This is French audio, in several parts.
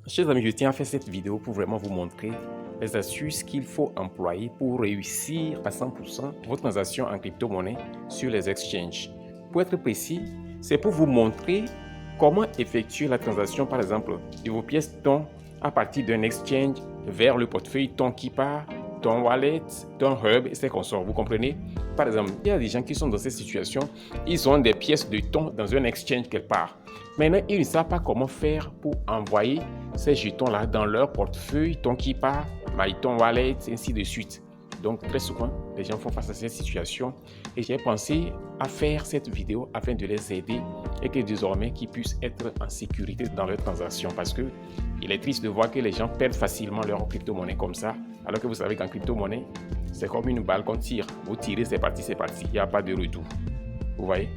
Chers amis, je tiens à faire cette vidéo pour vraiment vous montrer les astuces qu'il faut employer pour réussir à 100% vos transactions en crypto-monnaie sur les exchanges. Pour être précis, c'est pour vous montrer comment effectuer la transaction, par exemple, de vos pièces TON à partir d'un exchange vers le portefeuille TON qui part, TON Wallet, TON Hub et ses consorts. Vous comprenez? Par exemple, il y a des gens qui sont dans cette situation, ils ont des pièces de TON dans un exchange quelque part. Maintenant, ils ne savent pas comment faire pour envoyer ces jetons-là dans leur portefeuille, TON qui part, MyTON Wallet, ainsi de suite. Donc, très souvent, les gens font face à cette situation et j'ai pensé à faire cette vidéo afin de les aider et que désormais, qu'ils puissent être en sécurité dans leurs transactions parce que il est triste de voir que les gens perdent facilement leur crypto-monnaie comme ça, alors que vous savez qu'en crypto-monnaie, c'est comme une balle qu'on tire. Vous tirez, c'est parti, il n'y a pas de retour. Vous voyez?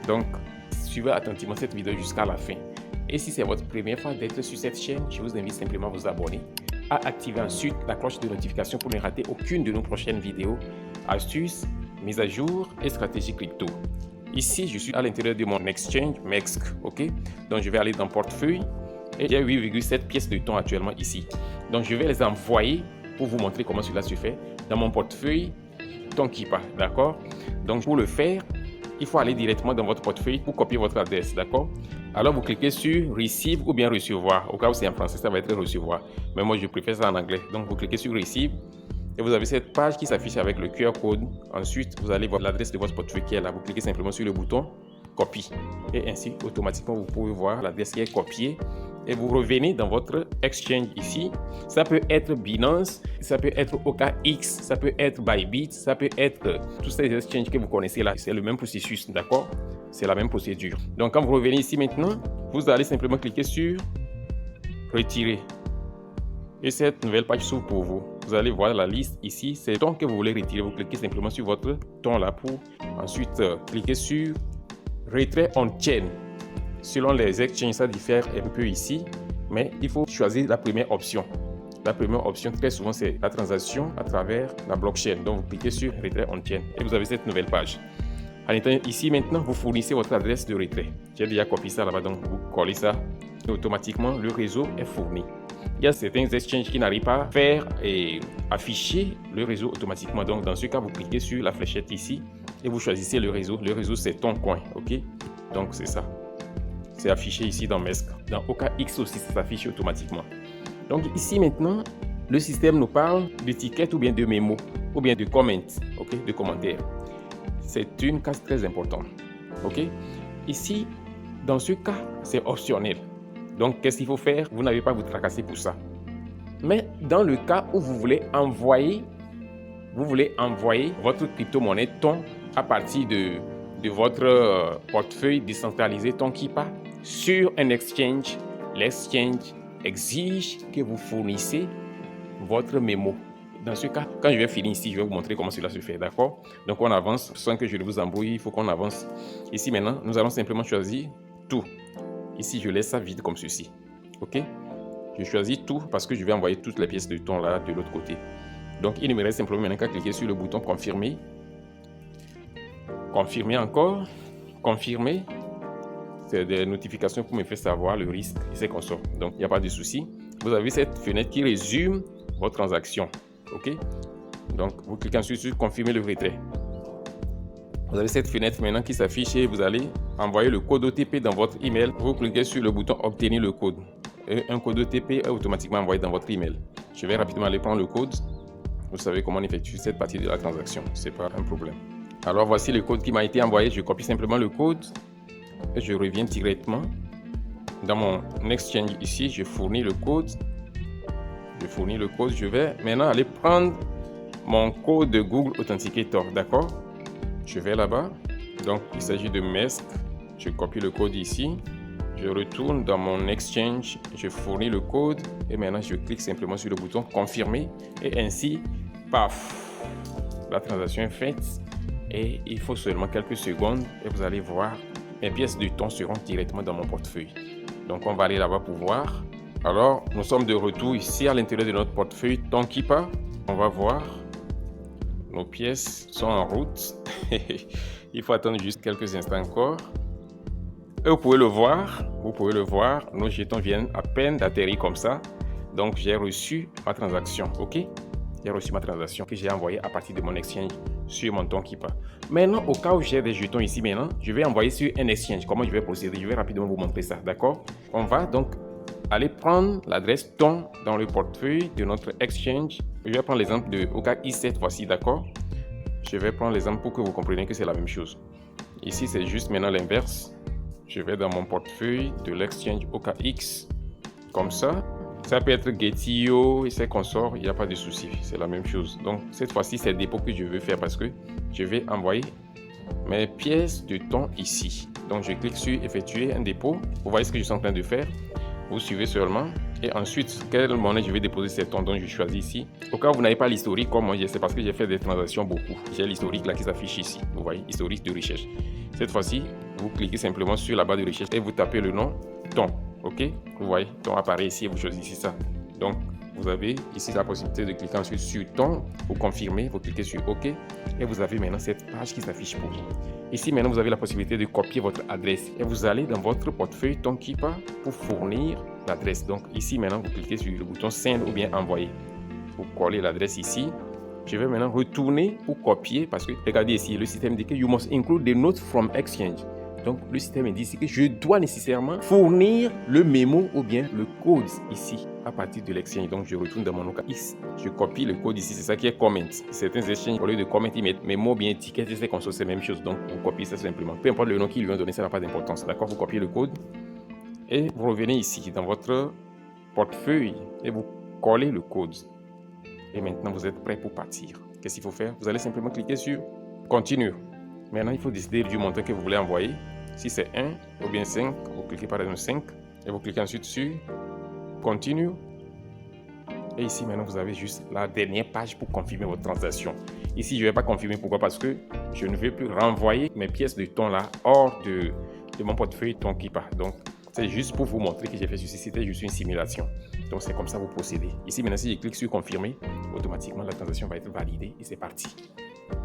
Donc, suivez attentivement cette vidéo jusqu'à la fin. Et si c'est votre première fois d'être sur cette chaîne, je vous invite simplement à vous abonner, à activer ensuite la cloche de notification pour ne rater aucune de nos prochaines vidéos, astuces, mises à jour et stratégies crypto. Ici, je suis à l'intérieur de mon exchange MEXC, ok? Donc, je vais aller dans portefeuille et j'ai 8,7 pièces de TON actuellement ici. Donc, je vais les envoyer pour vous montrer comment cela se fait dans mon portefeuille TON qui part, d'accord? Donc, pour le faire, il faut aller directement dans votre portefeuille pour copier votre adresse, d'accord? Alors, vous cliquez sur Receive ou bien Recevoir. Au cas où c'est en français, ça va être Recevoir. Mais moi, je préfère ça en anglais. Donc, vous cliquez sur Receive et vous avez cette page qui s'affiche avec le QR code. Ensuite, vous allez voir l'adresse de votre portefeuille qui est là. Vous cliquez simplement sur le bouton Copie. Et ainsi, automatiquement, vous pouvez voir l'adresse qui est copiée. Et vous revenez dans votre exchange ici. Ça peut être Binance, ça peut être OKX, ça peut être Bybit, ça peut être tous ces exchanges que vous connaissez là. C'est le même processus, d'accord? C'est la même procédure. Donc, quand vous revenez ici maintenant, vous allez simplement cliquer sur Retirer. Et cette nouvelle page s'ouvre pour vous. Vous allez voir la liste ici. C'est le TON que vous voulez retirer. Vous cliquez simplement sur votre TON là pour ensuite cliquer sur Retrait on-chain. Selon les exchanges, ça diffère un peu ici, mais il faut choisir la première option. La première option, très souvent, c'est la transaction à travers la blockchain. Donc, vous cliquez sur Retrait on-chain et vous avez cette nouvelle page. En étant ici, maintenant, vous fournissez votre adresse de retrait. J'ai déjà copié ça là-bas, donc vous collez ça et automatiquement, le réseau est fourni. Il y a certains exchanges qui n'arrivent pas à faire et afficher le réseau automatiquement. Donc, dans ce cas, vous cliquez sur la fléchette ici et vous choisissez le réseau. Le réseau, c'est ton coin, ok? Donc, c'est ça. C'est affiché ici dans MEXC. Dans OKX aussi, ça s'affiche automatiquement. Donc ici maintenant, le système nous parle d'étiquette ou bien de mémo ou bien de comment, ok, de commentaires. C'est une case très importante, ok. Ici, dans ce cas, c'est optionnel. Donc qu'est-ce qu'il faut faire? Vous n'avez pas à vous tracasser pour ça. Mais dans le cas où vous voulez envoyer votre crypto-monnaie TON à partir de votre portefeuille décentralisé TON qui part sur un exchange, l'exchange exige que vous fournissez votre mémo. Dans ce cas, quand je vais finir ici, je vais vous montrer comment cela se fait, d'accord? Donc on avance sans que je ne vous embrouille, il faut qu'on avance. Ici maintenant, nous allons simplement choisir tout. Ici, je laisse ça vide comme ceci, ok? Je choisis tout parce que je vais envoyer toutes les pièces de TON là de l'autre côté. Donc il ne me reste simplement maintenant qu'à cliquer sur le bouton confirmer. Confirmer encore, confirmer. C'est des notifications pour me faire savoir le risque et ses consorts. Donc, il n'y a pas de souci. Vous avez cette fenêtre qui résume votre transaction. OK? Donc, vous cliquez ensuite sur confirmer le retrait. Vous avez cette fenêtre maintenant qui s'affiche et vous allez envoyer le code OTP dans votre email. Vous cliquez sur le bouton obtenir le code. Et un code OTP est automatiquement envoyé dans votre email. Je vais rapidement aller prendre le code. Vous savez comment on effectue cette partie de la transaction. Ce n'est pas un problème. Alors, voici le code qui m'a été envoyé. Je copie simplement le code. Et je reviens directement dans mon exchange ici, je fournis le code. Je vais maintenant aller prendre mon code de Google Authenticator, d'accord? Je vais là-bas. Donc, il s'agit de MEXC. Je copie le code ici. Je retourne dans mon exchange. Je fournis le code. Et maintenant, je clique simplement sur le bouton confirmer. Et ainsi, paf, la transaction est faite. Et il faut seulement quelques secondes. Et vous allez voir, mes pièces de TON seront directement dans mon portefeuille. Donc, on va aller là-bas pour voir. Alors, nous sommes de retour ici à l'intérieur de notre portefeuille TON qui part. On va voir. Nos pièces sont en route. Il faut attendre juste quelques instants encore. Et vous pouvez le voir, nos jetons viennent à peine d'atterrir comme ça. Donc, j'ai reçu ma transaction, ok? J'ai reçu ma transaction que j'ai envoyée à partir de mon exchange sur mon ton Keeper. Maintenant, au cas où j'ai des jetons ici maintenant, je vais envoyer sur un exchange. Comment je vais procéder? Je vais rapidement vous montrer ça, d'accord? On va donc aller prendre l'adresse ton dans le portefeuille de notre exchange. Je vais prendre l'exemple de OKX cette fois-ci, d'accord? Je vais prendre l'exemple pour que vous compreniez que c'est la même chose. Ici, c'est juste maintenant l'inverse. Je vais dans mon portefeuille de l'exchange OKX, comme ça. Ça peut être Getio et ses consorts, il n'y a pas de souci, c'est la même chose. Donc, cette fois-ci, c'est le dépôt que je veux faire parce que je vais envoyer mes pièces de thon ici. Donc, je clique sur effectuer un dépôt. Vous voyez ce que je suis en train de faire. Vous suivez seulement. Et ensuite, quelle monnaie je vais déposer ces tons, donc je choisis ici. Au cas où vous n'avez pas l'historique, comme moi, c'est parce que j'ai fait des transactions beaucoup. J'ai l'historique là qui s'affiche ici. Vous voyez, historique de recherche. Cette fois-ci, vous cliquez simplement sur la barre de recherche et vous tapez le nom thon. Ok, vous voyez, ton apparaît ici et vous choisissez ça. Donc, vous avez ici la possibilité de cliquer ensuite sur ton pour confirmer. Vous cliquez sur OK et vous avez maintenant cette page qui s'affiche pour vous. Ici, maintenant, vous avez la possibilité de copier votre adresse et vous allez dans votre portefeuille Ton Keeper pour fournir l'adresse. Donc, ici, maintenant, vous cliquez sur le bouton Send ou bien Envoyer. Vous collez l'adresse ici. Je vais maintenant retourner pour copier parce que, regardez ici, le système dit que you must include the note from exchange. Donc, le système dit que je dois nécessairement fournir le mémo ou bien le code ici à partir de l'exchange. Donc, je retourne dans mon OKX. Je copie le code ici. C'est ça qui est comment. Certains exchanges, au lieu de comment, ils mettent mémo ou bien ticket, c'est comme ça, c'est la même chose. Donc, vous copiez ça simplement. Peu importe le nom qu'ils lui ont donné, ça n'a pas d'importance. D'accord? Vous copiez le code et vous revenez ici dans votre portefeuille et vous collez le code. Et maintenant, vous êtes prêt pour partir. Qu'est-ce qu'il faut faire? Vous allez simplement cliquer sur Continue. Maintenant, il faut décider du montant que vous voulez envoyer. Si c'est 1 ou bien 5, vous cliquez par exemple 5 et vous cliquez ensuite sur Continue. Et ici, maintenant, vous avez juste la dernière page pour confirmer votre transaction. Ici, je ne vais pas confirmer. Pourquoi? Parce que je ne vais plus renvoyer mes pièces de thon là hors de mon portefeuille Ton Keeper. Donc, c'est juste pour vous montrer que j'ai fait ceci. C'était juste une simulation. Donc, c'est comme ça que vous procédez. Ici, maintenant, si je clique sur Confirmer, automatiquement, la transaction va être validée et c'est parti.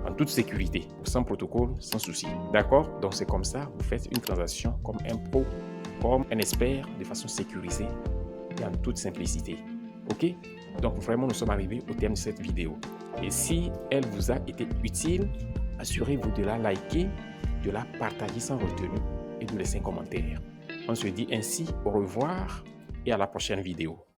En toute sécurité, sans protocole, sans souci. D'accord? Donc, c'est comme ça, vous faites une transaction comme un pro, comme un expert, de façon sécurisée et en toute simplicité. Ok? Donc, vraiment, nous sommes arrivés au terme de cette vidéo. Et si elle vous a été utile, assurez-vous de la liker, de la partager sans retenue et de laisser un commentaire. On se dit ainsi au revoir et à la prochaine vidéo.